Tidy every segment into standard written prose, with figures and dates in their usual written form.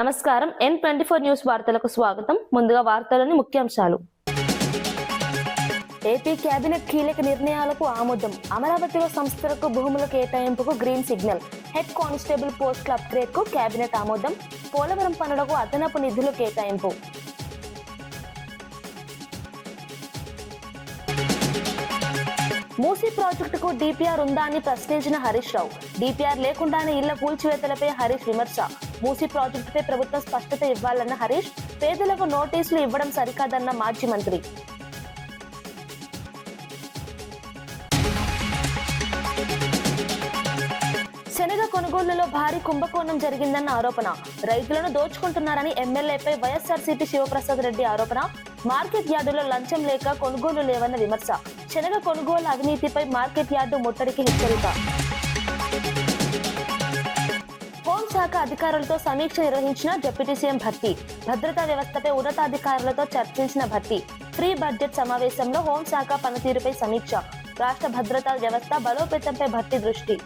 నమస్కారం N24 news వార్తలకు స్వాగతం. ముందుగా వార్తలోని ముఖ్యాంశాలు. ఏపీ కేబినెట్ కీలక నిర్ణయాలకు ఆమోదం. అమరావతిలో సంస్థలకు భూముల కేటాయింపుకు గ్రీన్ సిగ్నల్. హెడ్ కానిస్టేబుల్ పోస్టుల అప్గ్రేడ్ కు కేబినెట్ ఆమోదం. పోలవరం పనులకు అదనపు నిధులు కేటాయింపు. మూసీ ప్రాజెక్టుకు డిపిఆర్ ఉందా అని ప్రశ్నించిన హరీష్ రావు. డిపిఆర్ లేకుండానే ఇళ్ల కూల్చివేతలపై హరీష్ విమర్శ. మూసీ ప్రాజెక్టుపై ప్రభుత్వం స్పష్టత ఇవ్వాలన్న హరీష్, పేదలకు నోటీసులు ఇవ్వడం సరికాదన్న మాజీ మంత్రి. శనగ కొనుగోలులో భారీ కుంభకోణం జరిగిందన్న ఆరోపణ. రైతులను దోచుకుంటున్నారని ఎమ్మెల్యేపై వైఎస్ఆర్సీపీ శివప్రసాద్ రెడ్డి ఆరోపణ. మార్కెట్ యార్డులో లంచం లేక కొనుగోలు లేవన్న విమర్శ. శనగ కొనుగోలు అవినీతిపై మార్కెట్ యార్డు ముట్టడికి హెచ్చరిక. హోంశాఖ అధికారులతో సమీక్ష నిర్వహించిన డిప్యూటీ సీఎం భట్టి. భద్రతా వ్యవస్థపై ఉన్నతాధికారులతో చర్చించిన భట్టి. ప్రీ బడ్జెట్ సమావేశంలో హోంశాఖ పనితీరుపై సమీక్ష. రాష్ట్ర భద్రతా వ్యవస్థ బలోపేతంపై భట్టి దృష్టి.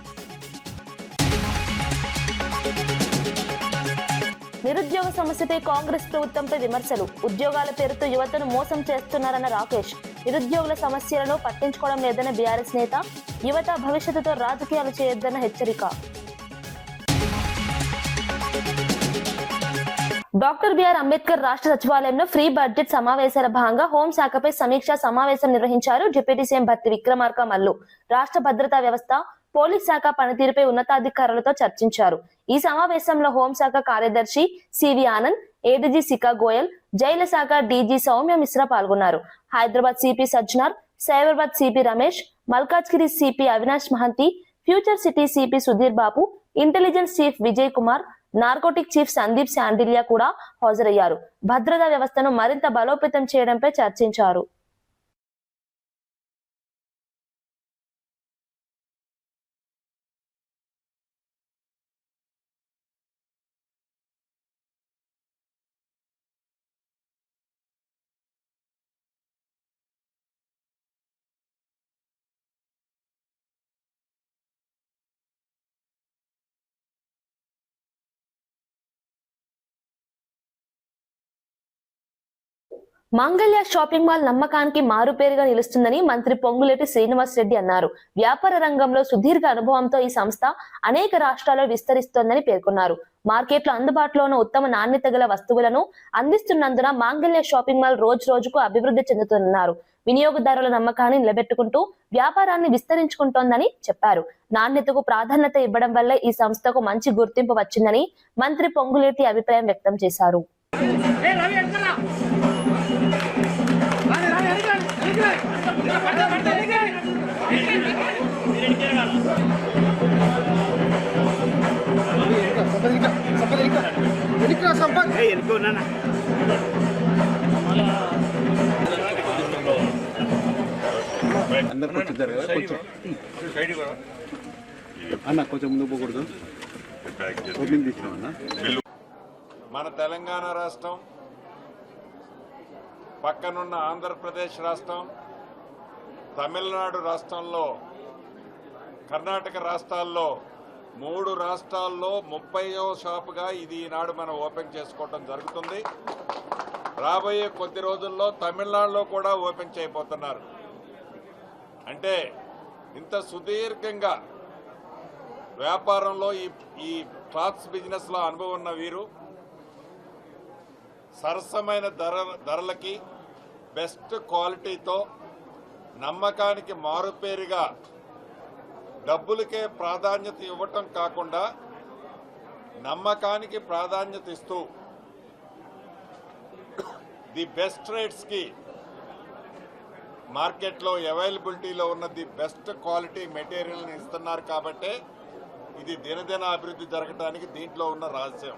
నిరుద్యోగ సమస్యపై కాంగ్రెస్ ప్రభుత్వంపై విమర్శలు. ఉద్యోగాల పేరుతో యువతను మోసం చేస్తున్నారన్న రాకేష్. నిరుద్యోగుల సమస్యలను పట్టించుకోవడం లేదన్న బీఆర్ఎస్ నేత. యువత భవిష్యత్తుతో రాజకీయాలు చేయొద్దన్న హెచ్చరిక. డాక్టర్ బిఆర్ అంబేద్కర్ రాష్ట్ర సచివాలయంలో ఫ్రీ బడ్జెట్ సమావేశాల భాగంగా హోంశాఖపై సమీక్షా సమావేశం నిర్వహించారు డిప్యూటీ సీఎం భట్టి విక్రమార్క మల్లు. రాష్ట్ర భద్రతా వ్యవస్థ, పోలీస్ శాఖ పనితీరుపై ఉన్నతాధికారులతో చర్చించారు. ఈ సమావేశంలో హోంశాఖ కార్యదర్శి సివి ఆనంద్, ఏడీజీ శిఖా గోయల్, జైళ్ల శాఖ డీజీ సౌమ్య మిశ్రా పాల్గొన్నారు. Hyderabad CP Sajjanar, Cyberabad CP Ramesh, Malkajgiri CP Avinash Mohanty, future city CP Sudheer Babu, intelligence chief Vijay Kumar, narcotic chief Sandeep Shandilya కూడా హాజరయ్యారు. భద్రతా వ్యవస్థను మరింత బలోపేతం చేయడంపై చర్చించారు. మంగళ్య షాపింగ్ మాల్ నమ్మకానికి మారుపేరుగా నిలుస్తుందని మంత్రి పొంగులేటి శ్రీనివాస్ రెడ్డి అన్నారు. వ్యాపార రంగంలో సుదీర్ఘ అనుభవంతో ఈ సంస్థ అనేక రాష్ట్రాల్లో విస్తరిస్తోందని పేర్కొన్నారు. మార్కెట్లో అందుబాటులో ఉన్న ఉత్తమ నాణ్యత గల వస్తువులను అందిస్తున్నందున మంగళ్య షాపింగ్ మాల్ రోజు రోజుకు అభివృద్ధి చెందుతున్నారు. వినియోగదారుల నమ్మకాన్ని నిలబెట్టుకుంటూ వ్యాపారాన్ని విస్తరించుకుంటోందని చెప్పారు. నాణ్యతకు ప్రాధాన్యత ఇవ్వడం వల్ల ఈ సంస్థకు మంచి గుర్తింపు వచ్చిందని మంత్రి పొంగులేటి అభిప్రాయం వ్యక్తం చేశారు. అన్న కొంచెం ముందు పోకూడదు. మన తెలంగాణ రాష్ట్రం, పక్కనున్న ఆంధ్రప్రదేశ్ రాష్ట్రం, తమిళనాడు రాష్ట్రంలో, కర్ణాటక రాష్ట్రాల్లో 3 రాష్ట్రాల్లో 30వ షాపుగా ఇది ఈనాడు మనం ఓపెన్ చేసుకోవడం జరుగుతుంది. రాబోయే కొద్ది రోజుల్లో తమిళనాడులో కూడా ఓపెన్ చేయబోతున్నారు. అంటే ఇంత సుదీర్ఘంగా వ్యాపారంలో ఈ క్లాత్స్ బిజినెస్లో అనుభవం ఉన్న వీరు సరసమైన ధరలకి బెస్ట్ క్వాలిటీతో నమ్మకానికి మారుపేరుగా డబ్బులకే ప్రాధాన్యత ఇవ్వటం కాకుండా నమ్మకానికి ప్రాధాన్యత ఇస్తూ ది బెస్ట్ రేట్స్కి మార్కెట్లో అవైలబిలిటీలో ఉన్న ది బెస్ట్ క్వాలిటీ మెటీరియల్ని ఇస్తున్నారు. కాబట్టి ఇది దినదిన అభివృద్ధి జరగడానికి దీంట్లో ఉన్న రహస్యం.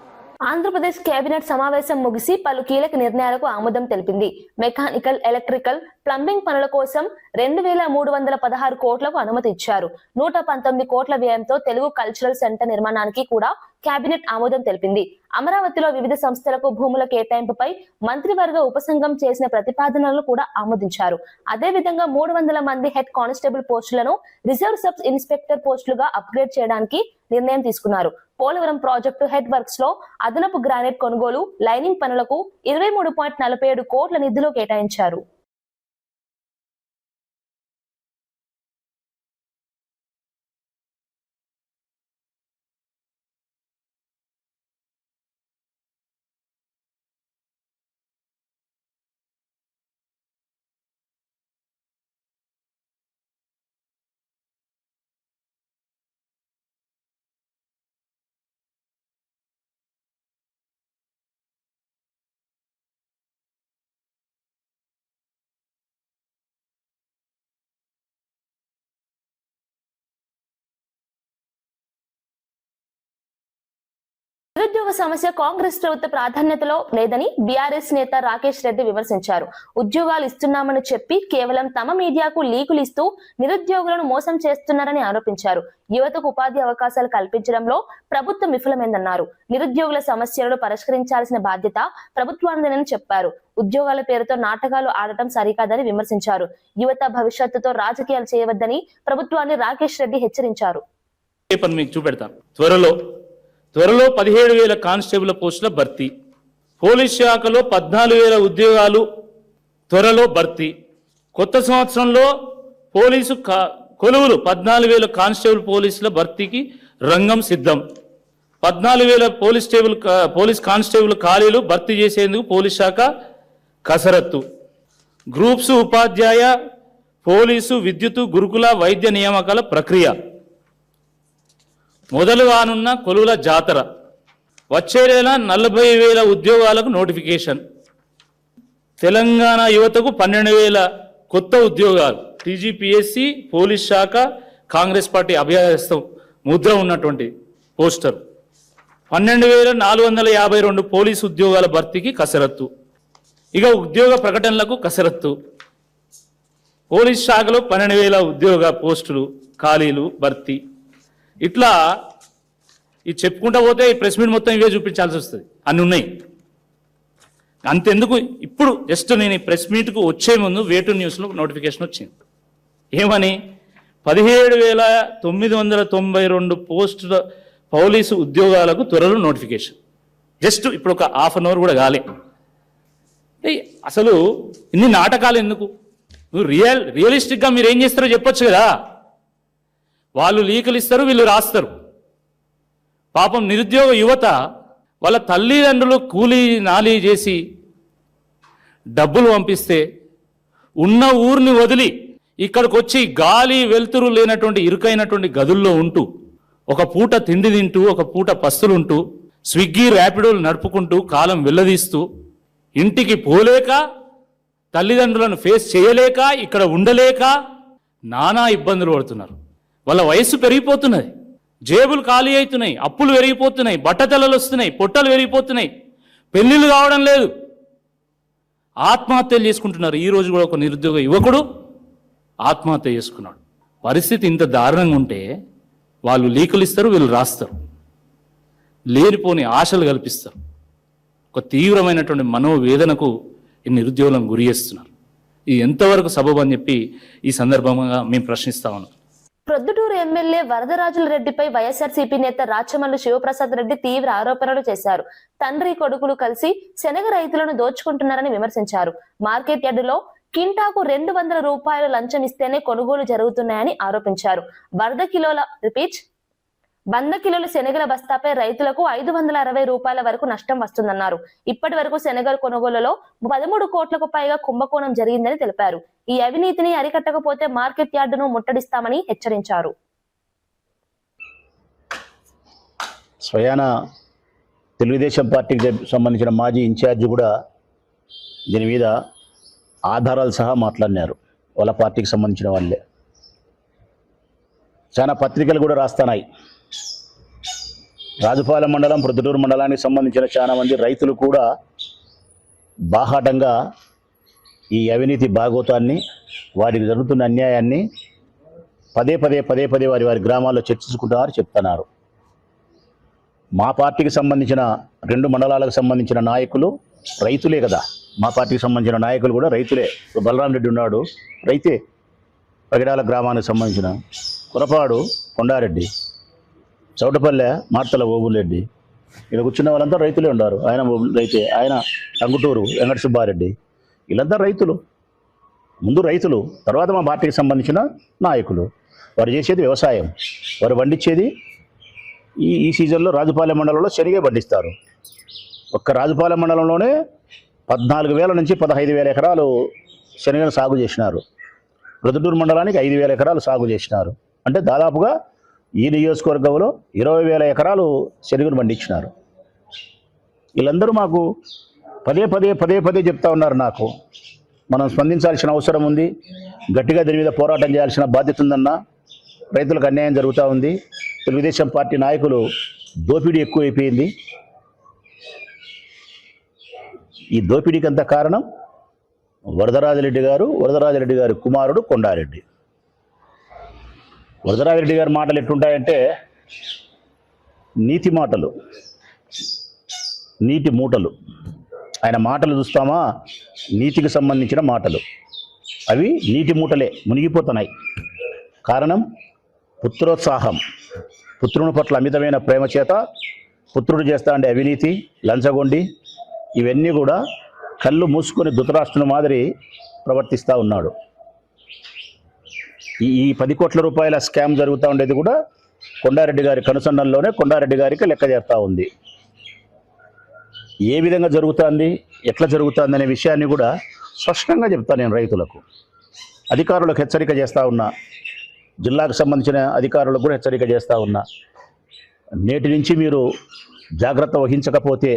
ఆంధ్రప్రదేశ్ కేబినెట్ సమావేశం ముగిసి పలు కీలక నిర్ణయాలకు ఆమోదం తెలిపింది. మెకానికల్, ఎలక్ట్రికల్, ప్లంబింగ్ పనుల కోసం 2316 కోట్లకు అనుమతి ఇచ్చారు. 119 కోట్ల వ్యయంతో తెలుగు కల్చరల్ సెంటర్ నిర్మాణానికి కూడా కేబినెట్ ఆమోదం తెలిపింది. అమరావతిలో వివిధ సంస్థలకు భూముల కేటాయింపుపై మంత్రివర్గ ఉపసంఘం చేసిన ప్రతిపాదనలను కూడా ఆమోదించారు. అదేవిధంగా 300 మంది హెడ్ కానిస్టేబుల్ పోస్టులను రిజర్వ్ సబ్ ఇన్స్పెక్టర్ పోస్టులుగా అప్గ్రేడ్ చేయడానికి నిర్ణయం తీసుకున్నారు. పోలవరం ప్రాజెక్టు హెడ్ వర్క్స్ లో అదనపు గ్రానైట్ కొనుగోలు, లైనింగ్ పనులకు 23.47 కోట్ల నిధులు కేటాయించారు. నిరుద్యోగ సమస్య కాంగ్రెస్ ప్రభుత్వ ప్రాధాన్యతలో లేదని బీఆర్ఎస్ నేత రాకేష్ రెడ్డి విమర్శించారు. ఉద్యోగాలు ఇస్తున్నామని చెప్పి కేవలం తమ మీడియాకు లీకులు ఇస్తూ నిరుద్యోగులను మోసం చేస్తున్నారని ఆరోపించారు. యువతకు ఉపాధి అవకాశాలు కల్పించడంలో ప్రభుత్వం విఫలమైందన్నారు. నిరుద్యోగుల సమస్యలను పరిష్కరించాల్సిన బాధ్యత ప్రభుత్వానిదేనని చెప్పారు. ఉద్యోగాల పేరుతో నాటకాలు ఆడటం సరికాదని విమర్శించారు. యువత భవిష్యత్తుతో రాజకీయాలు చేయవద్దని ప్రభుత్వాన్ని రాకేష్ రెడ్డి హెచ్చరించారు. త్వరలో 17,000 కానిస్టేబుల్ పోస్టుల భర్తీ, పోలీస్ శాఖలో 14,000 ఉద్యోగాలు త్వరలో భర్తీ, కొత్త సంవత్సరంలో పోలీసు కొలువులు 14,000 కానిస్టేబుల్ పోలీసుల భర్తీకి రంగం సిద్ధం, 14,000 పోలీస్ కానిస్టేబుల్ ఖాళీలు భర్తీ చేసేందుకు పోలీస్ శాఖ కసరత్తు, గ్రూప్స్ ఉపాధ్యాయ పోలీసు విద్యుత్ గురుకుల వైద్య నియామకాల ప్రక్రియ, మొదలు కానున్న కొలువుల జాతర, వచ్చే నెల 40,000 ఉద్యోగాలకు నోటిఫికేషన్, తెలంగాణ యువతకు 12,000 కొత్త ఉద్యోగాలు, టీజీపీఎస్సీ పోలీస్ శాఖ కాంగ్రెస్ పార్టీ అభ్యర్థం ముద్ర ఉన్నటువంటి పోస్టర్, 12,452 పోలీసు ఉద్యోగాల భర్తీకి కసరత్తు, ఇక ఉద్యోగ ప్రకటనలకు కసరత్తు, పోలీస్ శాఖలో 12,000 ఉద్యోగ పోస్టులు ఖాళీలు భర్తీ. ఇట్లా ఇది చెప్పుకుంటా పోతే ఈ ప్రెస్ మీట్ మొత్తం ఇవే చూపించాల్సి వస్తుంది, అన్ని ఉన్నాయి. అంతెందుకు, ఇప్పుడు జస్ట్ నేను ఈ ప్రెస్ మీట్కు వచ్చే ముందు వేటు న్యూస్లో నోటిఫికేషన్ వచ్చింది. ఏమని? 17,992 పోస్టుల పోలీసు ఉద్యోగాలకు త్వరలో నోటిఫికేషన్. జస్ట్ ఇప్పుడు ఒక హాఫ్ అన్ అవర్ కూడా కాలే. అసలు ఇన్ని నాటకాలు ఎందుకు? నువ్వు రియలిస్టిక్గా మీరు ఏం చేస్తారో చెప్పొచ్చు కదా. వాళ్ళు లీకులు ఇస్తారు, వీళ్ళు రాస్తారు. పాపం నిరుద్యోగ యువత వాళ్ళ తల్లిదండ్రులు కూలీ నాలీ చేసి డబ్బులు పంపిస్తే ఉన్న ఊరిని వదిలి ఇక్కడికి వచ్చి గాలి వెలుతురు లేనటువంటి ఇరుకైనటువంటి గదుల్లో ఉంటూ ఒక పూట తిండి తింటూ ఒక పూట పస్తులుంటూ స్విగ్గీ ర్యాపిడోలు నడుపుకుంటూ కాలం వెళ్ళదీస్తూ ఇంటికి పోలేక తల్లిదండ్రులను ఫేస్ చేయలేక ఇక్కడ ఉండలేక నానా ఇబ్బందులు పడుతున్నారు. వాళ్ళ వయస్సు పెరిగిపోతున్నది, జేబులు ఖాళీ అవుతున్నాయి, అప్పులు పెరిగిపోతున్నాయి, బట్టతలలు వస్తున్నాయి, పొట్టలు పెరిగిపోతున్నాయి, పెళ్లిళ్ళు కావడం లేదు, ఆత్మహత్యలు చేసుకుంటున్నారు. ఈ రోజు కూడా ఒక నిరుద్యోగ యువకుడు ఆత్మహత్య చేసుకున్నాడు. పరిస్థితి ఇంత దారుణంగా ఉంటే వాళ్ళు లీకులు ఇస్తారు, వీళ్ళు రాస్తారు, లేనిపోని ఆశలు కల్పిస్తారు. ఒక తీవ్రమైనటువంటి మనోవేదనకు ఈ నిరుద్యోగులను గురి చేస్తున్నారు. ఇది ఎంతవరకు సబబు అని చెప్పి ఈ సందర్భంగా మేము ప్రశ్నిస్తా ఉన్నాం. ప్రొద్దుటూరు ఎమ్మెల్యే వరదరాజుల రెడ్డిపై వైఎస్ఆర్సీపీ నేత రాచమల్లు శివప్రసాద్ రెడ్డి తీవ్ర ఆరోపణలు చేశారు. తండ్రి కొడుకులు కలిసి శనగ రైతులను దోచుకుంటున్నారని విమర్శించారు. మార్కెట్ యార్డులో కింటాకు 200 రూపాయలు లంచం ఇస్తేనే కొనుగోలు జరుగుతున్నాయని ఆరోపించారు. 100 కిలోల శనగల బస్తాపై రైతులకు 560 రూపాయల వరకు నష్టం వస్తుందన్నారు. ఇప్పటి వరకు శనగల కొనుగోలులో 13 కోట్లకు పైగా కుంభకోణం జరిగిందని తెలిపారు. ఈ అవినీతిని అరికట్టకపోతే మార్కెట్ యార్డును ముట్టడిస్తామని హెచ్చరించారు. స్వయాన తెలుగుదేశం పార్టీకి సంబంధించిన మాజీ ఇన్ఛార్జి కూడా దీని మీద ఆధారాలు సహా మాట్లాడినారు. వాళ్ళ పార్టీకి సంబంధించిన వాళ్ళే చాలా పత్రికలు కూడా రాస్తున్నాయి. రాజుపాలెం మండలం, ప్రొద్దుటూరు మండలానికి సంబంధించిన చాలా మంది రైతులు కూడా బాహాటంగా ఈ అవినీతి భాగోతాన్ని, వారికి జరుగుతున్న అన్యాయాన్ని పదే పదే వారి గ్రామాల్లో చర్చించుకుంటున్నారు, చెప్తున్నారు. మా పార్టీకి సంబంధించిన 2 మండలాలకు సంబంధించిన నాయకులు రైతులే కదా. మా పార్టీకి సంబంధించిన నాయకులు కూడా రైతులే. బలరాం రెడ్డి ఉన్నాడు, రైతే. పగిడాల గ్రామానికి సంబంధించిన కురపాడు కొండారెడ్డి, చౌటపల్లె మార్తల ఓబులరెడ్డి, ఇక్కడ కూర్చున్న వాళ్ళంతా రైతులే ఉన్నారు. ఆయన రైతే. ఆయన టంగుటూరు వెంకట సుబ్బారెడ్డి, వీళ్ళంతా రైతులు. ముందు రైతులు, తర్వాత మా పార్టీకి సంబంధించిన నాయకులు. వారు చేసేది వ్యవసాయం. వారు పండించేది ఈ సీజన్లో రాజుపాలెం మండలంలో శనగే పండిస్తారు. ఒక్క రాజుపాలెం మండలంలోనే 14,000 నుంచి 15,000 ఎకరాలు శనగను సాగు చేసినారు. ప్రొద్దుటూరు మండలానికి 5,000 ఎకరాలు సాగు చేసినారు. అంటే దాదాపుగా ఈ నియోజకవర్గంలో 20,000 ఎకరాలు శనగను పండించినారు. వీళ్ళందరూ మాకు పదే చెప్తా ఉన్నారు. నాకు మనం స్పందించాల్సిన అవసరం ఉంది, గట్టిగా దీని మీద పోరాటం చేయాల్సిన బాధ్యత ఉందన్న. రైతులకు అన్యాయం జరుగుతూ ఉంది. తెలుగుదేశం పార్టీ నాయకులు దోపిడీ ఎక్కువైపోయింది. ఈ దోపిడీకి అంత కారణం వరదరాజరెడ్డి గారి కుమారుడు కొండారెడ్డి. వరదరాజరెడ్డి గారి మాటలు ఎట్లుంటాయంటే నీతి మాటలు, నీటి మూటలు. ఆయన మాటలు చూస్తామా, నీతికి సంబంధించిన మాటలు. అవి నీటి మూటలే, మునిగిపోతున్నాయి. కారణం పుత్రోత్సాహం, పుత్రుని పట్ల అమితమైన ప్రేమ చేత పుత్రుడు చేస్తా అంటే అవినీతి, లంచగొండి, ఇవన్నీ కూడా కళ్ళు మూసుకొని ధృతరాష్ట్రుని మాదిరి ప్రవర్తిస్తూ ఉన్నాడు. ఈ 10 కోట్ల రూపాయల స్కామ్ జరుగుతూ ఉండేది కూడా కొండారెడ్డి గారి కనుసన్నల్లోనే కొండారెడ్డి గారికి లెక్క చేస్తూ ఉంది. ఏ విధంగా జరుగుతుంది, ఎట్లా జరుగుతుంది అనే విషయాన్ని కూడా స్పష్టంగా చెప్తాను నేను రైతులకు. అధికారులకు హెచ్చరిక చేస్తూ ఉన్నా, జిల్లాకు సంబంధించిన అధికారులకు కూడా హెచ్చరిక చేస్తూ ఉన్నా. నేటి నుంచి మీరు జాగ్రత్త వహించకపోతే,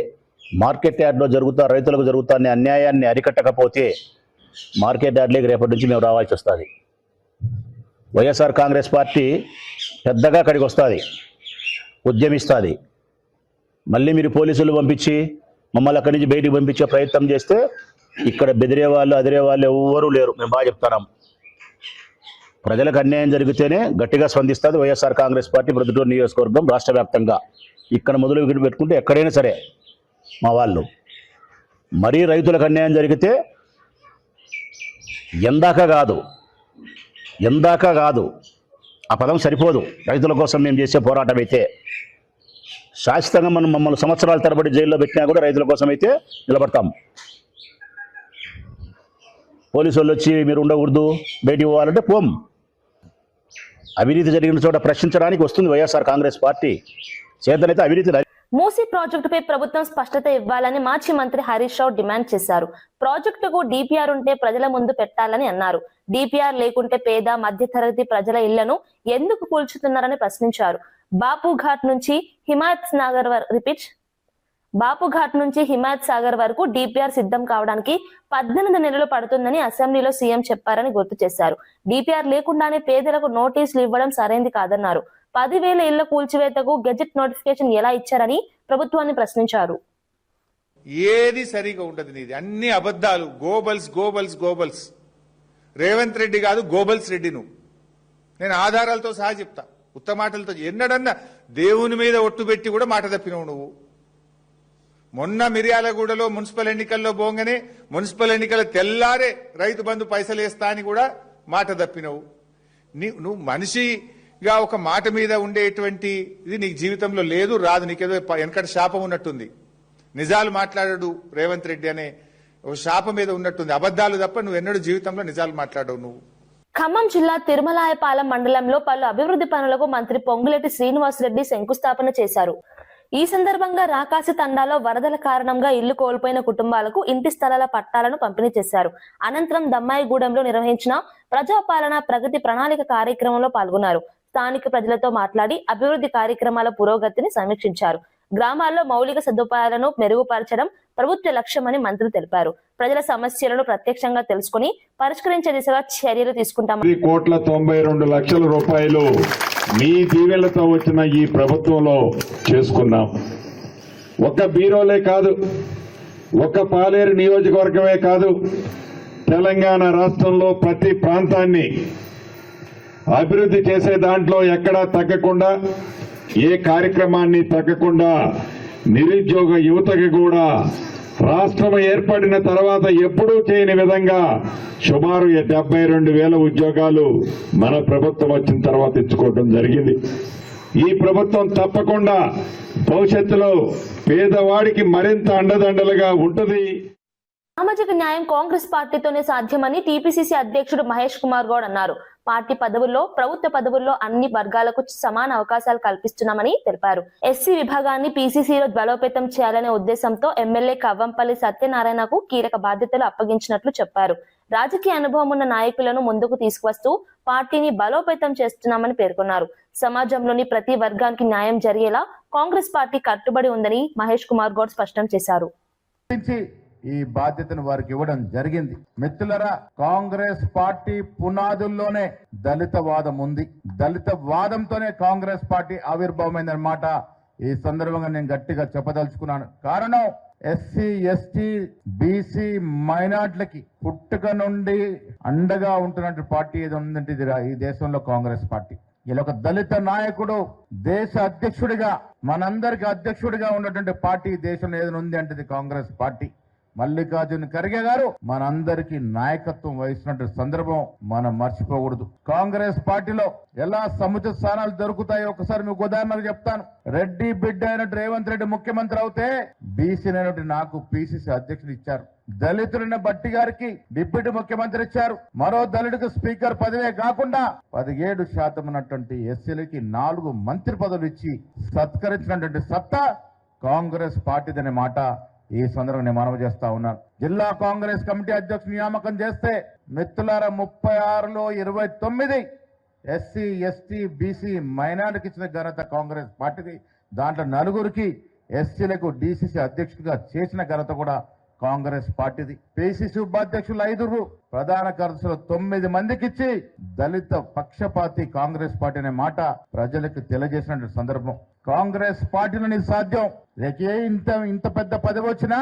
మార్కెట్ యార్డ్లో రైతులకు జరుగుతున్న అన్యాయాన్ని అరికట్టకపోతే మార్కెట్ యార్డ్లోకి రేపటి నుంచి మేము రావాల్సి వస్తుంది. వైఎస్ఆర్ కాంగ్రెస్ పార్టీ పెద్దగా అక్కడికి వస్తుంది, ఉద్యమిస్తుంది. మళ్ళీ మీరు పోలీసులు పంపించి మమ్మల్ని అక్కడి నుంచి బయటికి పంపించే ప్రయత్నం చేస్తే ఇక్కడ బెదిరే వాళ్ళు, అదిరే వాళ్ళు ఎవ్వరూ లేరు. మేము బాగా చెప్తున్నాం. ప్రజలకు అన్యాయం జరిగితేనే గట్టిగా స్పందిస్తుంది వైఎస్ఆర్ కాంగ్రెస్ పార్టీ ప్రొద్దుటూరు నియోజకవర్గం రాష్ట్ర వ్యాప్తంగా. ఇక్కడ మొదలు పెట్టుకుంటే ఎక్కడైనా సరే మా వాళ్ళు. మరీ రైతులకు అన్యాయం జరిగితే ఎందాక కాదు, ఆ పదం సరిపోదు. రైతుల కోసం మేము చేసే పోరాటం అయితే శాశ్వతంగా మమ్మల్ని సంవత్సరాల తరబడి జైల్లో పెట్టినా కూడా రైతుల కోసం అయితే నిలబడతాం. పోలీసు వాళ్ళు వచ్చి మీరు ఉండకూడదు, బయటికి పోవాలంటే పోం. అవినీతి జరిగిన చోట ప్రశ్నించడానికి వస్తుంది వైఎస్ఆర్ కాంగ్రెస్ పార్టీ. చేతనైతే అవినీతి. మూసీ ప్రాజెక్టుపై ప్రభుత్వం స్పష్టత ఇవ్వాలని మాజీ మంత్రి హరీష్ రావు డిమాండ్ చేశారు. ప్రాజెక్టుకు డిపిఆర్ ఉంటే ప్రజల ముందు పెట్టాలని అన్నారు. డిపిఆర్ లేకుంటే పేద మధ్యతరగతి ప్రజల ఇళ్లను ఎందుకు కూల్చుతున్నారని ప్రశ్నించారు. బాపుఘాట్ నుంచి హిమాయత్ సాగర్ వరకు డిపిఆర్ సిద్ధం కావడానికి 18 నెలలు పడుతుందని అసెంబ్లీలో సీఎం చెప్పారని గుర్తు చేశారు. డిపిఆర్ లేకుండానే పేదలకు నోటీసులు ఇవ్వడం సరైంది కాదన్నారు. 10,000 ఇళ్ల కూల్చివేతకు గెజెట్ నోటిఫికేషన్ ఎలా ఇచ్చారని ప్రభుత్వాన్ని ప్రశ్నించారు. ఏది సరిగా ఉండదు, నీది అన్ని అబద్ధాలు. గోబల్స్. రేవంత్ రెడ్డి కాదు, గోబల్స్ రెడ్డి నువ్వు. నేను ఆధారాలతో సహా చెప్తా, ఉత్త మాటలతో. ఎన్నడన్నా దేవుని మీద ఒట్టు పెట్టి కూడా మాట తప్పినవు నువ్వు. మొన్న మిర్యాలగూడలో మున్సిపల్ ఎన్నికల్లో పోగానే మున్సిపల్ ఎన్నికల తెల్లారే రైతు బంధు పైసలు వేస్తా అని కూడా మాట తప్పినవు. నువ్వు మనిషిగా ఒక మాట మీద ఉండేటువంటి ఇది నీకు జీవితంలో లేదు, రాదు. నీకేదో వెనకటి శాపం ఉన్నట్టుంది. నిజాలు మాట్లాడడు రేవంత్ రెడ్డి అనే ఒక శాపం మీద ఉన్నట్టుంది. అబద్దాలు తప్ప నువ్వు ఎన్నడూ జీవితంలో నిజాలు మాట్లాడవు నువ్వు. ఖమ్మం జిల్లా తిరుమలాయపాలెం మండలంలో పలు అభివృద్ధి పనులకు మంత్రి పొంగులేటి శ్రీనివాసరెడ్డి శంకుస్థాపన చేశారు. ఈ సందర్భంగా రాకాసి తండాలో వరదల కారణంగా ఇల్లు కోల్పోయిన కుటుంబాలకు ఇంటి స్థలాల పట్టాలను పంపిణీ చేశారు. అనంతరం దమ్మాయిగూడెంలో నిర్వహించిన ప్రజాపాలన ప్రగతి ప్రణాళిక కార్యక్రమంలో పాల్గొన్నారు. స్థానిక ప్రజలతో మాట్లాడి అభివృద్ధి కార్యక్రమాల పురోగతిని సమీక్షించారు. గ్రామాల్లో మౌలిక సదుపాయాలను మెరుగుపరచడం ప్రభుత్వ లక్ష్యమని మంత్రి తెలిపారు. ప్రజల సమస్యలను ప్రత్యక్షంగా తెలుసుకుని పరిష్కరించే దిశగా చర్యలు తీసుకుంటామని. 1,92,00,000 రూపాయలు మీ దీవెనలతో వచ్చిన ఈ ప్రభుత్వంలో చేసుకున్నాం. ఒక్క బీరోలే కాదు, ఒక్క పాలేరు నియోజకవర్గమే కాదు, తెలంగాణ రాష్ట్రంలో ప్రతి ప్రాంతాన్ని అభివృద్ధి చేసే దాంట్లో ఎక్కడా తగ్గకుండా ఏ కార్యక్రమాన్ని తగ్గకుండా నిరుద్యోగ యువతకి కూడా రాష్ట్రం ఏర్పడిన తర్వాత ఎప్పుడూ చేయని విధంగా సుమారు 72,000 ఉద్యోగాలు మన ప్రభుత్వం వచ్చిన తర్వాత ఇచ్చుకోవడం జరిగింది. ఈ ప్రభుత్వం తప్పకుండా భవిష్యత్తులో పేదవాడికి మరింత అండదండలుగా ఉంటుంది. సామాజిక న్యాయం కాంగ్రెస్ పార్టీతోనే సాధ్యమని టీపీసీసీ అధ్యక్షుడు మహేష్ కుమార్ గౌడ్ అన్నారు. పార్టీ పదవుల్లో, ప్రభుత్వ పదవుల్లో అన్ని వర్గాలకు సమాన అవకాశాలు కల్పిస్తున్నామని తెలిపారు. ఎస్సీ విభాగాన్ని పీసీసీలో బలోపేతం చేయాలనే ఉద్దేశంతో ఎమ్మెల్యే కవ్వంపల్లి సత్యనారాయణకు కీలక బాధ్యతలు అప్పగించినట్లు చెప్పారు. రాజకీయ అనుభవం ఉన్న నాయకులను ముందుకు తీసుకువస్తూ పార్టీని బలోపేతం చేస్తున్నామని పేర్కొన్నారు. సమాజంలోని ప్రతి వర్గానికి న్యాయం జరిగేలా కాంగ్రెస్ పార్టీ కట్టుబడి ఉందని మహేష్ కుమార్ గౌడ్ స్పష్టం చేశారు. ఈ బాధ్యతను వారికి ఇవ్వడం జరిగింది. మిత్రులరా, కాంగ్రెస్ పార్టీ పునాదుల్లోనే దళిత వాదం ఉంది. దళిత వాదంతోనే కాంగ్రెస్ పార్టీ ఆవిర్భావమైందన్నమాట ఈ సందర్భంగా నేను గట్టిగా చెప్పదలుచుకున్నాను. కారణం ఎస్సీ, ఎస్టీ, బీసీ, మైనార్టీలకి పుట్టుక నుండి అండగా ఉంటున్న పార్టీ ఏది ఉందంటే ఇది ఈ దేశంలో కాంగ్రెస్ పార్టీ. ఇలా ఒక దళిత నాయకుడు దేశ అధ్యక్షుడిగా, మనందరికి అధ్యక్షుడిగా ఉన్నటువంటి పార్టీ దేశంలో ఏదైనా ఉంది అంటే ఇది కాంగ్రెస్ పార్టీ. మల్లికార్జున ఖర్గే గారు మనందరికీ నాయకత్వం వహిస్తున్న సందర్భం మనం మర్చిపోకూడదు. కాంగ్రెస్ పార్టీలో ఎలా సముచిత స్థానాలు దొరుకుతాయో ఒకసారి మీకు ఉదాహరణకు చెప్తాను. రెడ్డి బిడ్డ అయినట్టు రేవంత్ రెడ్డి ముఖ్యమంత్రి అవుతే బీసీ అయినట్టు నాకు పీసీసీ అధ్యక్షుడు ఇచ్చారు. దళితులైన బట్టి గారికి డిప్యూటీ ముఖ్యమంత్రి ఇచ్చారు. మరో దళితుడికి స్పీకర్ పదవే కాకుండా 17% ఉన్నటువంటి ఎస్సీలకి 4 మంత్రి పదవులు ఇచ్చి సత్కరించినటువంటి సత్తా కాంగ్రెస్ పార్టీదనే మాట ఈ సందర్భంగా నేను మనవి చేస్తా ఉన్నాను. జిల్లా కాంగ్రెస్ కమిటీ అధ్యక్షుడు నియామకం చేస్తే మిత్రులారా 36లో 29 ఎస్సీ, ఎస్టీ, బీసీ, మైనార్టీకి ఇచ్చిన ఘనత కాంగ్రెస్ పార్టీకి. దాంట్లో 4 ఎస్సీలకు డీసీసీ అధ్యక్షుడిగా చేసిన ఘనత కూడా కాంగ్రెస్ పార్టీది. పిసిసి ఉపాధ్యక్షులు 5, ప్రధాన కార్యదర్శులు 9 మందికి ఇచ్చి దళిత పక్షపాతి కాంగ్రెస్ పార్టీ అనే మాట ప్రజలకు తెలియజేసిన సందర్భం. కాంగ్రెస్ పార్టీలోని సాధ్యం. ఇంత పెద్ద పదవి వచ్చినా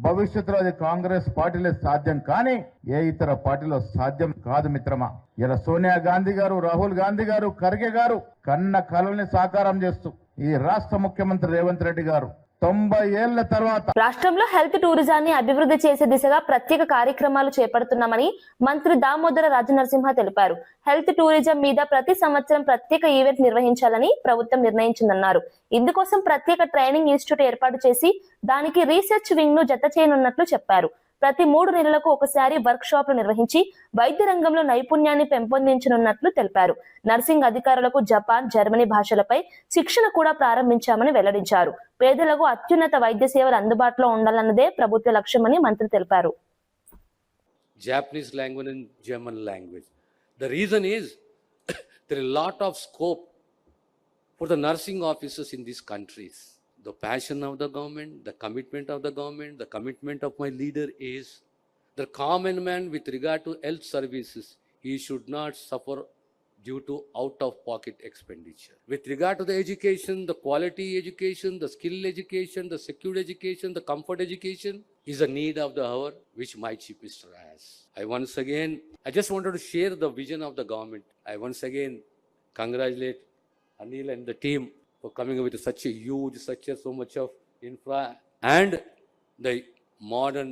భవిష్యత్తులో అది కాంగ్రెస్ పార్టీలో సాధ్యం, కానీ ఏ ఇతర పార్టీలో సాధ్యం కాదు మిత్రమా. ఇలా సోనియా గాంధీ గారు, రాహుల్ గాంధీ గారు, ఖర్గే గారు కన్న కలల్ని సాకారం చేస్తూ ఈ రాష్ట్ర ముఖ్యమంత్రి రేవంత్ రెడ్డి గారు 90 ఏళ్ల తర్వాత రాష్ట్రంలో హెల్త్ టూరిజాన్ని అభివృద్ధి చేసే దిశగా ప్రత్యేక కార్యక్రమాలు చేపడుతున్నామని మంత్రి దామోదర రాజనరసింహ తెలిపారు. హెల్త్ టూరిజం మీద ప్రతి సంవత్సరం ప్రత్యేక ఈవెంట్ నిర్వహించాలని ప్రభుత్వం నిర్ణయించిందన్నారు. ఇందుకోసం ప్రత్యేక ట్రైనింగ్ ఇన్స్టిట్యూట్ ఏర్పాటు చేసి దానికి రీసెర్చ్ వింగ్ ను జత చేయనున్నట్లు చెప్పారు. ప్రతి 3 నెలలకు ఒకసారి వర్క్ షాప్లు నిర్వహించి వైద్య రంగంలో నైపుణ్యాన్ని పెంపొందించనున్నట్లు తెలిపారు. నర్సింగ్ అధికారులకు జపాన్, జర్మనీ భాషలపై శిక్షణ కూడా ప్రారంభించామని వెల్లడించారు. పేదలకు అత్యున్నత వైద్య సేవలు అందుబాటులో ఉండాలన్నదే ప్రభుత్వ లక్ష్యమని మంత్రి తెలిపారు. Japanese language and German language. The reason is there is a lot of scope for the nursing officers in these countries. The passion of the government, the commitment of the government, the commitment of my leader is the common man with regard to health services. He should not suffer due to out-of-pocket expenditure. With regard to the education, the quality education, the skill education, the secure education, the comfort education is a need of the hour which my Chief Minister has. I just wanted to share the vision of the government. I once again congratulate Anil and the team for coming up with such a huge, so much of infra and the modern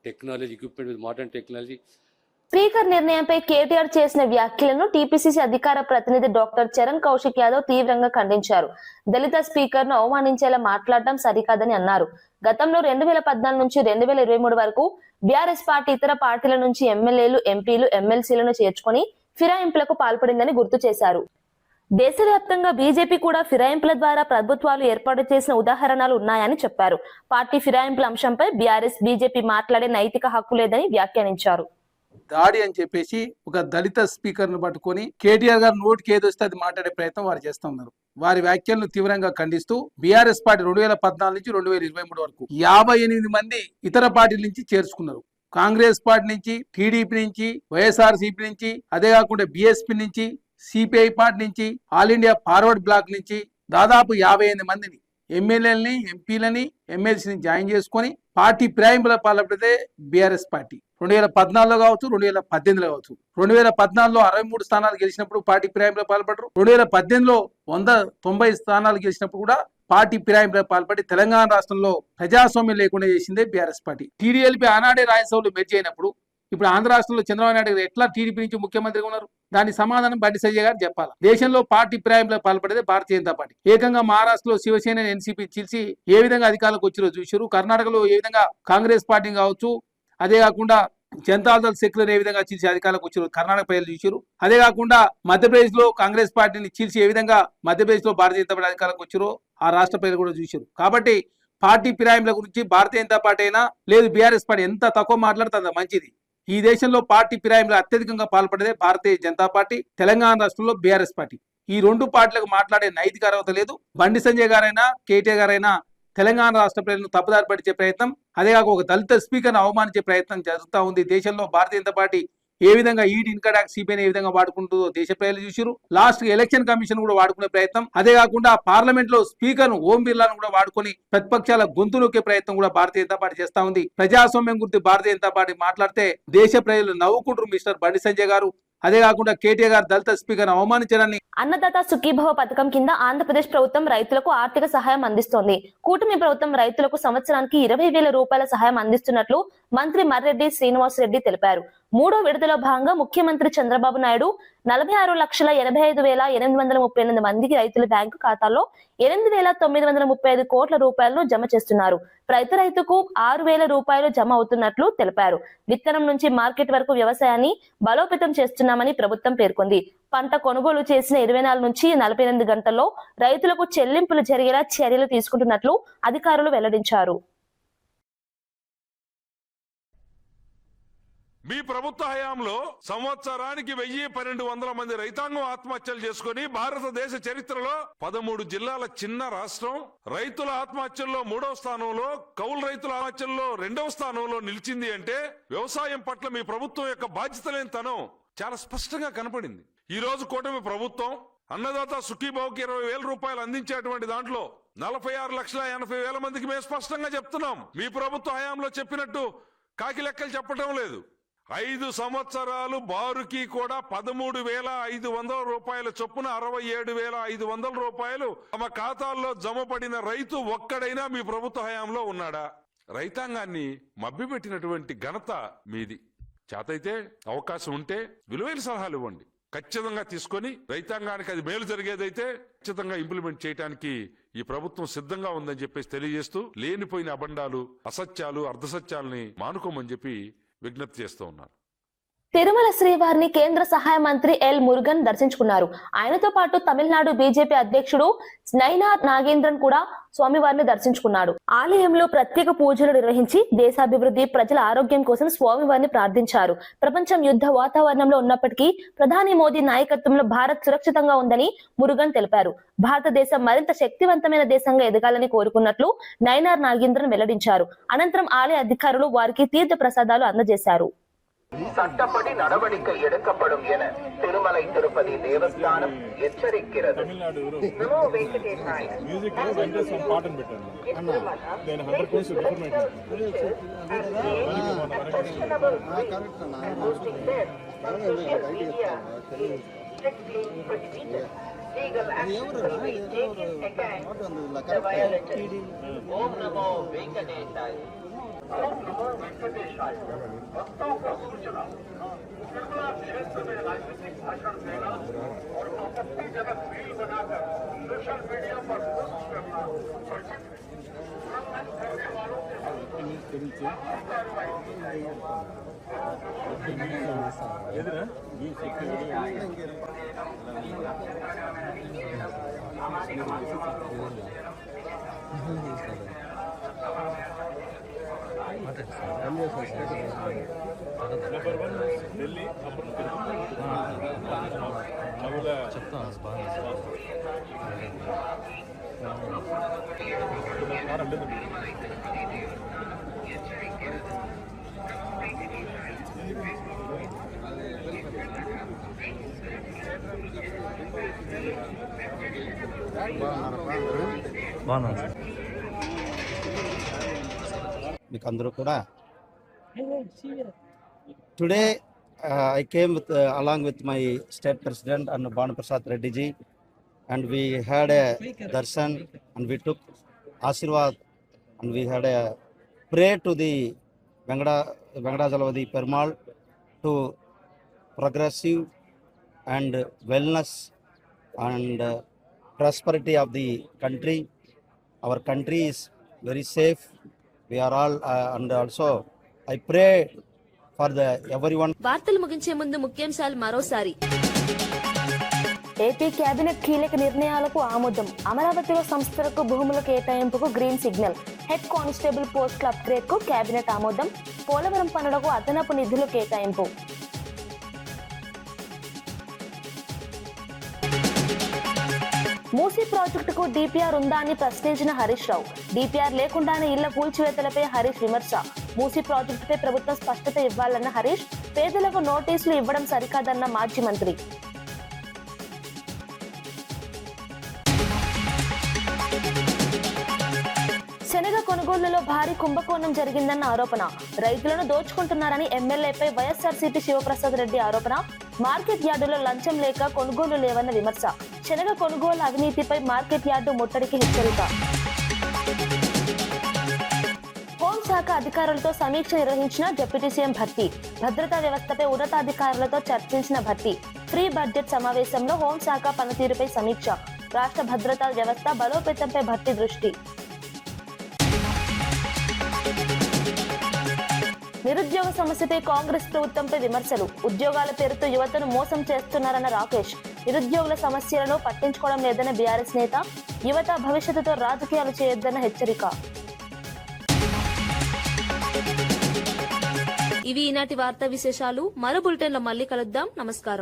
technology, equipment with modern technology. Speaker నిర్ణయంపై కేటీఆర్ చేసిన వ్యాఖ్యలను TPCC అధికార ప్రతినిధి doctor Charan Kaushik Yadav తీవ్రంగా ఖండించారు. దళిత speaker ను అవమానించేలా మాట్లాడటం సరికాదని అన్నారు. గతంలో 2014 నుంచి 2023 వరకు బీఆర్ఎస్ పార్టీ ఇతర పార్టీల నుంచి ఎమ్మెల్యేలు, ఎంపీలు, ఎమ్మెల్సీలను చేర్చుకొని ఫిరాయింపులకు పాల్పడిందని గుర్తు చేశారు. దేశవ్యాప్తంగా బీజేపీ కూడా ఫిరాయింపుల ద్వారా ప్రభుత్వాలు ఏర్పాటు చేసిన ఉదాహరణలు ఉన్నాయని చెప్పారు. పార్టీ ఫిరాయింపుల అంశంపై బీఆర్ఎస్, బీజేపీ మాట్లాడే నైతిక హక్కు లేదని వ్యాఖ్యానించారు. దాడి అని చెప్పేసి ఒక దళిత స్పీకర్ ను పట్టుకొని కేటీఆర్ గారు నోటికి ఏదొస్తే అది మాట్లాడే ప్రయత్నం వారు చేస్తూ ఉన్నారు. వారి వ్యాఖ్యలను తీవ్రంగా ఖండిస్తూ బీఆర్ఎస్ పార్టీ 2014 నుంచి 2023 వరకు 58 మంది ఇతర పార్టీల నుంచి చేర్చుకున్నారు. కాంగ్రెస్ పార్టీ నుంచి, టీడీపీ నుంచి, వైఎస్ఆర్సీపీ నుంచి, అదే కాకుండా బీఎస్పీ నుంచి, సిపిఐ పార్టీ నుంచి, ఆల్ ఇండియా ఫార్వర్డ్ బ్లాక్ నుంచి దాదాపు 58 మందిని ఎమ్మెల్యేలని, ఎంపీలని, ఎమ్మెల్సీని జాయిన్ చేసుకొని పార్టీ ఫిరాయింపుల పాల్పడితే బీఆర్ఎస్ పార్టీ 2014లో కావచ్చు, 2018లో కావచ్చు. 2014లో 63 స్థానాలు గెలిచినప్పుడు పార్టీ ఫిరాయింపులకు పాల్పడ్డారు. 2018లో 190 స్థానాలు గెలిచినప్పుడు కూడా పార్టీ ఫిరాయింపులకు పాల్పడి తెలంగాణ రాష్ట్రంలో ప్రజాస్వామ్యం లేకుండా చేసిందే బీఆర్ఎస్ పార్టీ. టీడీఎల్పీ ఆనాడే రాజ్యసభలో మెర్జ్ అయినప్పుడు ఇప్పుడు ఆంధ్ర రాష్ట్రంలో చంద్రబాబు నాయుడు గారు ఎట్లా టీడీపీ నుంచి ముఖ్యమంత్రిగా ఉన్నారు? దానికి సమాధానం బండి సంజయ్ గారు చెప్పాలి. దేశంలో పార్టీ ఫిరాయింపులకు పాల్పడేదే భారతీయ జనతా పార్టీ. ఏకంగా మహారాష్ట్రలో శివసేన, ఎన్సీపీ చీల్చి ఏ విధంగా అధికారంలోకి వచ్చిరో చూశారు. కర్ణాటకలో ఏ విధంగా కాంగ్రెస్ పార్టీ కావచ్చు, అదే కాకుండా జనతాదళ్ సెక్యులర్ ఏ విధంగా చీల్చి అధికారంలోకి వచ్చారు కర్ణాటక ప్రజలు చూశారు. అదే కాకుండా మధ్యప్రదేశ్ లో కాంగ్రెస్ పార్టీని చీల్చి ఏ విధంగా మధ్యప్రదేశ్ లో భారతీయ జనతా పార్టీ అధికారంలోకి వచ్చారో ఆ రాష్ట్ర ప్రజలు కూడా చూశారు. కాబట్టి పార్టీ ఫిరాయింపుల గురించి భారతీయ జనతా పార్టీ అయినా లేదు బీఆర్ఎస్ పార్టీ ఎంత తక్కువ మాట్లాడితే అంత మంచిది. ఈ దేశంలో పార్టీ ఫిరాయింపులు అత్యధికంగా పాల్పడేదే భారతీయ జనతా పార్టీ, తెలంగాణ రాష్ట్రంలో బీఆర్ఎస్ పార్టీ. ఈ రెండు పార్టీలకు మాట్లాడే నైతిక అర్హత లేదు. బండి సంజయ్ గారైనా కేటీఆర్ గారైనా తెలంగాణ రాష్ట్ర ప్రజలను తప్పుదారి పట్టించే ప్రయత్నం, అదేగాక ఒక దళిత స్పీకర్ను అవమానించే ప్రయత్నం జరుగుతూ ఉంది. దేశంలో భారతీయ జనతా పార్టీ ఏ విధంగా ఈడీ, ఇన్కమ్ ట్యాక్స్, సిబిఐని ఏ విధంగా వాడుకుంటుందో దేశ ప్రజలు చూసారు. లాస్ట్ ఎలక్షన్ కమిషన్ కూడా వాడుకునే ప్రయత్నం, అదే కాకుండా పార్లమెంట్ లో స్పీకర్ ఓం బిర్లాను కూడా వాడుకొని ప్రతిపక్షాల గొంతు నొక్కే ప్రయత్నం కూడా భారతీయ జనతా పార్టీ చేస్తా ఉంది. ప్రజాస్వామ్యం గురించి భారతీయ జనతా పార్టీ మాట్లాడితే దేశ ప్రజలు నవ్వుకుంటారు మిస్టర్ బండి సంజయ్ గారు. అదే కాకుండా కేటీఆర్ గారు దళిత స్పీకర్ అవమానించడాన్ని. అన్నదాత సుఖీభవ పథకం కింద ఆంధ్రప్రదేశ్ ప్రభుత్వం రైతులకు ఆర్థిక సహాయం అందిస్తోంది. కూటమి ప్రభుత్వం రైతులకు సంవత్సరానికి 20,000 రూపాయల సహాయం అందిస్తున్నట్లు మంత్రి మర్రెడ్డి శ్రీనివాస్ రెడ్డి తెలిపారు. మూడో విడతలో భాగంగా ముఖ్యమంత్రి చంద్రబాబు నాయుడు 46,85,838 మందికి రైతుల బ్యాంకు ఖాతాల్లో 8,935 కోట్ల రూపాయలను జమ చేస్తున్నారు. ప్రతి రైతుకు 6,000 రూపాయలు జమ అవుతున్నట్లు తెలిపారు. విత్తనం నుంచి మార్కెట్ వరకు వ్యవసాయాన్ని బలోపేతం చేస్తున్నామని ప్రభుత్వం పేర్కొంది. పంట కొనుగోలు చేసిన 24 నుంచి 48 గంటల్లో రైతులకు చెల్లింపులు జరిగేలా చర్యలు తీసుకుంటున్నట్లు అధికారులు వెల్లడించారు. మీ ప్రభుత్వ హయాంలో సంవత్సరానికి 1,200 మంది రైతాంగం ఆత్మహత్యలు చేసుకుని భారతదేశ చరిత్రలో 13 జిల్లాల చిన్న రాష్ట్రం రైతుల ఆత్మహత్యల్లో 3వ స్థానంలో, కౌలు రైతుల ఆత్మహత్యల్లో 2వ స్థానంలో నిలిచింది అంటే వ్యవసాయం పట్ల మీ ప్రభుత్వం యొక్క బాధ్యత లేనితనం చాలా స్పష్టంగా కనపడింది. ఈ రోజు కూటమి ప్రభుత్వం అన్నదాత సుఖీభావకి 20,000 రూపాయలు అందించేటువంటి దాంట్లో 46,80,000 మందికి మేము స్పష్టంగా చెప్తున్నాం. మీ ప్రభుత్వ హయాంలో చెప్పినట్టు కాకి లెక్కలు చెప్పడం లేదు. 5 సంవత్సరాలు బారుకి కూడా 13,500 రూపాయల చొప్పున 67,500 రూపాయలు తమ ఖాతాల్లో జమ పడిన రైతు ఒక్కడైనా మీ ప్రభుత్వ హయాంలో ఉన్నాడా? రైతాంగాన్ని మభ్యపెట్టినటువంటి ఘనత మీది. చేతైతే అవకాశం ఉంటే విలువైన సలహాలు ఇవ్వండి. ఖచ్చితంగా తీసుకొని రైతాంగానికి అది మేలు జరిగేదైతే ఖచ్చితంగా ఇంప్లిమెంట్ చేయడానికి ఈ ప్రభుత్వం సిద్ధంగా ఉందని చెప్పేసి తెలియజేస్తూ లేనిపోయిన అబండాలు, అసత్యాలు, అర్ధసత్యాలని మానుకోమని చెప్పి విజ్ఞప్తి చేస్తూ ఉన్నారు. తిరుమల శ్రీవారిని కేంద్ర సహాయ మంత్రి ఎల్ మురుగన్ దర్శించుకున్నారు. ఆయనతో పాటు తమిళనాడు బీజేపీ అధ్యక్షుడు నైనార్ నాగేంద్రన్ కూడా స్వామివారిని దర్శించుకున్నాడు. ఆలయంలో ప్రత్యేక పూజలు నిర్వహించి దేశాభివృద్ధి, ప్రజల ఆరోగ్యం కోసం స్వామివారిని ప్రార్థించారు. ప్రపంచం యుద్ధ వాతావరణంలో ఉన్నప్పటికీ ప్రధాని మోదీ నాయకత్వంలో భారత్ సురక్షితంగా ఉందని మురుగన్ తెలిపారు. భారతదేశం మరింత శక్తివంతమైన దేశంగా ఎదగాలని కోరుకున్నట్లు నైనార్ నాగేంద్రన్ వెల్లడించారు. అనంతరం ఆలయ అధికారులు వారికి తీర్థ ప్రసాదాలు అందజేశారు. சட்டப்படி நடவடிக்கை எடுக்கப்படும் என திருமலை திருப்பதி தேவஸ்தானம் எச்சரிக்கிறது. ఓం నమో వెంకటేశాయ. ओम नमो वेंकटेशाय। भक्तों को सूचना, तिरुमला क्षेत्र में राजनीतिक भाषण देना और आपत्तिजनक रील बनाकर सोशल मीडिया पर पोस्ट करना वर्जित उल्लंघन करने वालों के कार्रवाई की जाएगी। ఢిల్లీ మీకు అందరూ కూడా Today, I came along with my state president and Bhanu Prasad Reddy ji, and we had a darshan and we took Ashirwad and we had a prayer to the Venkatachalamadi Perumal to progressive and wellness and prosperity of the country. Our country is very safe. We are all and also I pray for the everyone. వార్తలు ముగించే ముందు ముఖ్యాంశాలు మరోసారి. AP cabinet కీలక నిర్ణయాలకు ఆమోదం. అమరావతిలో సంస్థలకు భూముల కేటాయింపుకు గ్రీన్ సిగ్నల్. హెడ్ కానిస్టేబుల్ పోస్టుల అప్గ్రేడ్ కు కేబినెట్ ఆమోదం. పోలవరం పనులకు అదనపు నిధులు కేటాయింపు. మూసీ ప్రాజెక్టుకు డిపిఆర్ ఉందా అని ప్రశ్నించిన హరీష్ రావు. డిపిఆర్ లేకుండానే ఇళ్ల కూల్చివేతలపై హరీష్ విమర్శ. మూసీ ప్రాజెక్టుపై ప్రభుత్వం స్పష్టత ఇవ్వాలన్న హరీష్, పేదలకు నోటీసులు ఇవ్వడం సరికాదన్న మాజీ మంత్రి. శనగ కొనుగోళ్లలో భారీ కుంభకోణం జరిగిందన్న ఆరోపణ. రైతులను దోచుకుంటున్నారని ఎమ్మెల్యేపై వైఎస్ఆర్సీపీ శివప్రసాద్ రెడ్డి ఆరోపణ. మార్కెట్ యార్డులో లంచం లేక కొనుగోలు లేవన్న విమర్శ. శనగ కొనుగోలు అవినీతిపై మార్కెట్ యార్డు ముట్టడికి హెచ్చరిక. హోంశాఖ అధికారులతో సమీక్ష నిర్వహించిన డిప్యూటీ సీఎం భట్టి. భద్రతా వ్యవస్థపై ఉన్నతాధికారులతో చర్చించిన భట్టి. ఫ్రీ బడ్జెట్ సమావేశంలో హోంశాఖ పనితీరుపై సమీక్ష. రాష్ట్ర భద్రతా వ్యవస్థ బలోపేతంపై భట్టి దృష్టి. నిరుద్యోగ సమస్యపై కాంగ్రెస్ ప్రభుత్వంపై విమర్శలు. ఉద్యోగాల పేరుతో యువతను మోసం చేస్తున్నారన్న రాకేష్. నిరుద్యోగుల సమస్యలను పట్టించుకోవడం లేదన్న బీఆర్ఎస్ నేత. యువత భవిష్యత్తుతో రాజకీయాలు చేయొద్దన్న హెచ్చరిక. ఇవి ఈనాటి వార్తా విశేషాలు. మరో బులెటిన్లో మళ్ళీ కలుద్దాం. నమస్కారం.